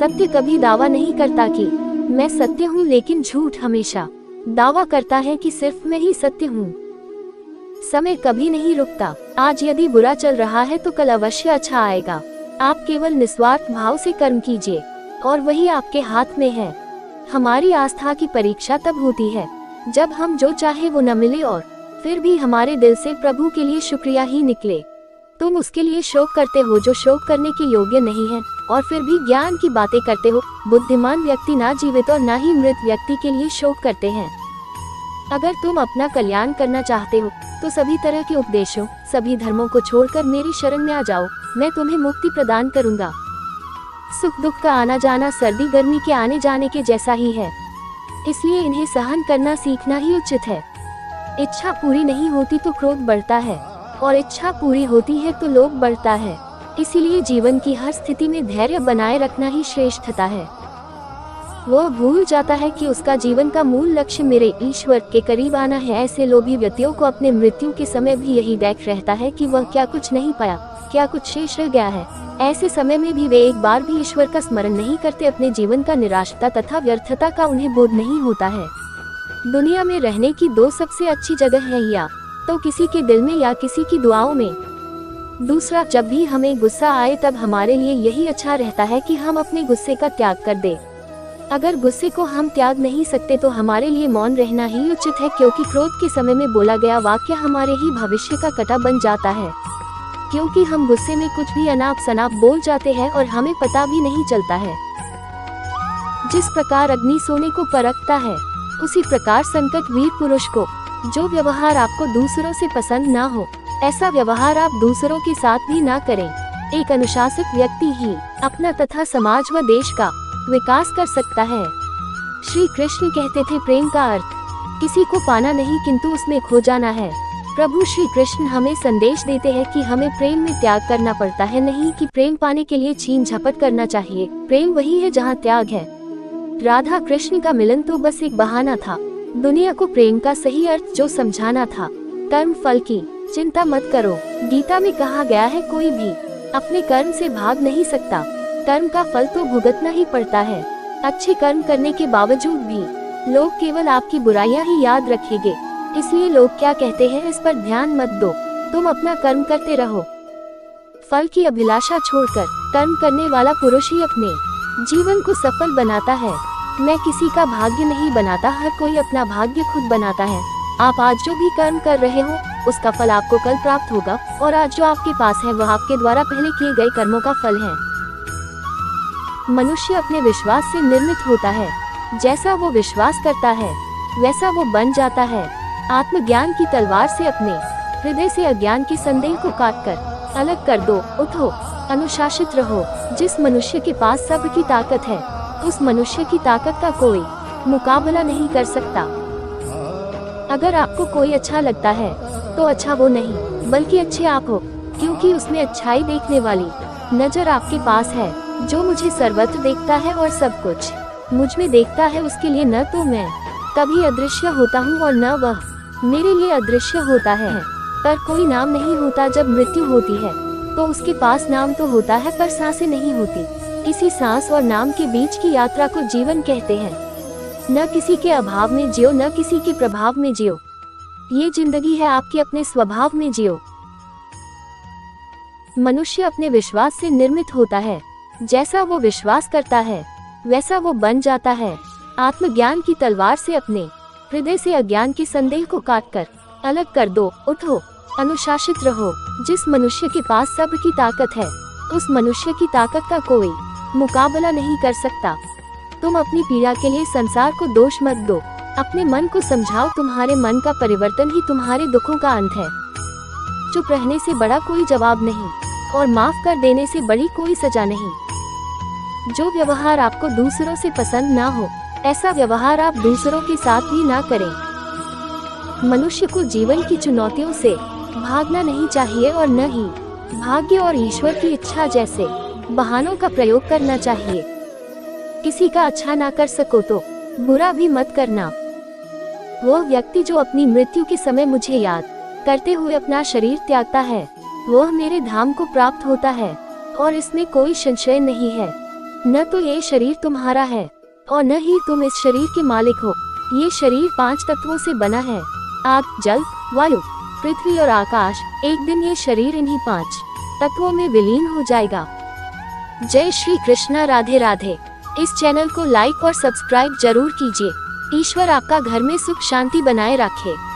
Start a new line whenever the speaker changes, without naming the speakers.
सत्य कभी दावा नहीं करता कि मैं सत्य हूँ, लेकिन झूठ हमेशा दावा करता है कि सिर्फ मैं ही सत्य हूँ। समय कभी नहीं रुकता। आज यदि बुरा चल रहा है तो कल अवश्य अच्छा आएगा। आप केवल निस्वार्थ भाव से कर्म कीजिए और वही आपके हाथ में है। हमारी आस्था की परीक्षा तब होती है जब हम जो चाहे वो न मिले और फिर भी हमारे दिल से प्रभु के लिए शुक्रिया ही निकले। तुम उसके लिए शोक करते हो जो शोक करने के योग्य नहीं है और फिर भी ज्ञान की बातें करते हो। बुद्धिमान व्यक्ति ना जीवित और ना ही मृत व्यक्ति के लिए शोक करते हैं। अगर तुम अपना कल्याण करना चाहते हो तो सभी तरह के उपदेशों, सभी धर्मों को छोड़कर मेरी शरण में आ जाओ। मैं तुम्हें मुक्ति प्रदान करूंगा। सुख दुख का आना जाना सर्दी गर्मी के आने जाने के जैसा ही है, इसलिए इन्हें सहन करना सीखना ही उचित है। इच्छा पूरी नहीं होती तो क्रोध बढ़ता है और इच्छा पूरी होती है तो लोभ बढ़ता है। इसीलिए जीवन की हर स्थिति में धैर्य बनाए रखना ही श्रेष्ठता है। वह भूल जाता है कि उसका जीवन का मूल लक्ष्य मेरे ईश्वर के करीब आना है। ऐसे लोभी व्यक्तियों को अपने मृत्यु के समय भी यही देख रहता है कि वह क्या कुछ नहीं पाया, क्या कुछ शेष रह गया है। ऐसे समय में भी वे एक बार भी ईश्वर का स्मरण नहीं करते। अपने जीवन का निराशता तथा व्यर्थता का उन्हें बोध नहीं होता है। दुनिया में रहने की दो सबसे अच्छी जगह है, या तो किसी के दिल में या किसी की दुआओं में। दूसरा, जब भी हमें गुस्सा आए तब हमारे लिए यही अच्छा रहता है कि हम अपने गुस्से का त्याग कर दें। अगर गुस्से को हम त्याग नहीं सकते तो हमारे लिए मौन रहना ही उचित है, क्योंकि क्रोध के समय में बोला गया वाक्य हमारे ही भविष्य का कटा बन जाता है। क्योंकि हम गुस्से में कुछ भी अनाप शनाप बोल जाते हैं और हमें पता भी नहीं चलता है। जिस प्रकार अग्नि सोने को परखता है, उसी प्रकार संकट वीर पुरुष को। जो व्यवहार आपको दूसरों से पसंद ना हो, ऐसा व्यवहार आप दूसरों के साथ भी ना करें। एक अनुशासित व्यक्ति ही अपना तथा समाज व देश का विकास कर सकता है। श्री कृष्ण कहते थे, प्रेम का अर्थ किसी को पाना नहीं किंतु उसमें खो जाना है। प्रभु श्री कृष्ण हमें संदेश देते हैं कि हमें प्रेम में त्याग करना पड़ता है, नहीं कि प्रेम पाने के लिए छीन झपट करना चाहिए। प्रेम वही है जहाँ त्याग है। राधा कृष्ण का मिलन तो बस एक बहाना था। दुनिया को प्रेम का सही अर्थ जो समझाना था। कर्म फल की चिंता मत करो। गीता में कहा गया है, कोई भी अपने कर्म से भाग नहीं सकता। कर्म का फल तो भुगतना ही पड़ता है। अच्छे कर्म करने के बावजूद भी लोग केवल आपकी बुराइयां ही याद रखेंगे। इसलिए लोग क्या कहते हैं इस पर ध्यान मत दो, तुम अपना कर्म करते रहो। फल की अभिलाषा छोड़कर कर्म करने वाला पुरुष ही अपने जीवन को सफल बनाता है। मैं किसी का भाग्य नहीं बनाता, हर कोई अपना भाग्य खुद बनाता है। आप आज जो भी कर्म कर रहे हो उसका फल आपको कल प्राप्त होगा, और आज जो आपके पास है वह आपके द्वारा पहले किए गए कर्मों का फल है। मनुष्य अपने विश्वास से निर्मित होता है। जैसा वो विश्वास करता है वैसा वो बन जाता है। आत्मज्ञान की तलवार से अपने हृदय से अज्ञान के संदेह को काटकर अलग कर दो। उठो, अनुशासित रहो। जिस मनुष्य के पास सब्र की ताकत है, उस मनुष्य की ताकत का कोई मुकाबला नहीं कर सकता। अगर आपको कोई अच्छा लगता है तो अच्छा वो नहीं बल्कि अच्छे आप हो, क्योंकि उसमें अच्छाई देखने वाली नजर आपके पास है। जो मुझे सर्वत्र देखता है और सब कुछ मुझ में देखता है, उसके लिए न तो मैं कभी अदृश्य होता हूँ और न वह मेरे लिए अदृश्य होता है। पर कोई नाम नहीं होता। जब मृत्यु होती है तो उसके पास नाम तो होता है पर सांसें नहीं होती। किसी सांस और नाम के बीच की यात्रा को जीवन कहते हैं। न किसी के अभाव में जियो, न किसी के प्रभाव में जियो। ये जिंदगी है आपके अपने स्वभाव में जियो। मनुष्य अपने विश्वास से निर्मित होता है। जैसा वो विश्वास करता है वैसा वो बन जाता है। आत्मज्ञान की तलवार से अपने हृदय से अज्ञान के संदेह को काटकर अलग कर दो। उठो, अनुशासित रहो। जिस मनुष्य के पास सब्र की ताकत है, उस मनुष्य की ताकत का कोई मुकाबला नहीं कर सकता। तुम अपनी पीड़ा के लिए संसार को दोष मत दो। अपने मन को समझाओ, तुम्हारे मन का परिवर्तन ही तुम्हारे दुखों का अंत है। चुप रहने से बड़ा कोई जवाब नहीं और माफ कर देने से बड़ी कोई सजा नहीं। जो व्यवहार आपको दूसरों से पसंद ना हो, ऐसा व्यवहार आप दूसरों के साथ भी ना करें। मनुष्य को जीवन की चुनौतियों से भागना नहीं चाहिए और न ही भाग्य और ईश्वर की इच्छा जैसे बहानों का प्रयोग करना चाहिए। किसी का अच्छा ना कर सको तो बुरा भी मत करना। वह व्यक्ति जो अपनी मृत्यु के समय मुझे याद करते हुए अपना शरीर त्यागता है, वह मेरे धाम को प्राप्त होता है और इसमें कोई संशय नहीं है। न तो ये शरीर तुम्हारा है और न ही तुम इस शरीर के मालिक हो। ये शरीर 5 तत्वों से बना है, आग, जल, वायु, पृथ्वी और आकाश। एक दिन ये शरीर इन्हीं 5 तत्वों में विलीन हो जाएगा। जय श्री कृष्णा। राधे राधे। इस चैनल को लाइक और सब्सक्राइब जरूर कीजिए। ईश्वर आपका घर में सुख शांति बनाए रखे।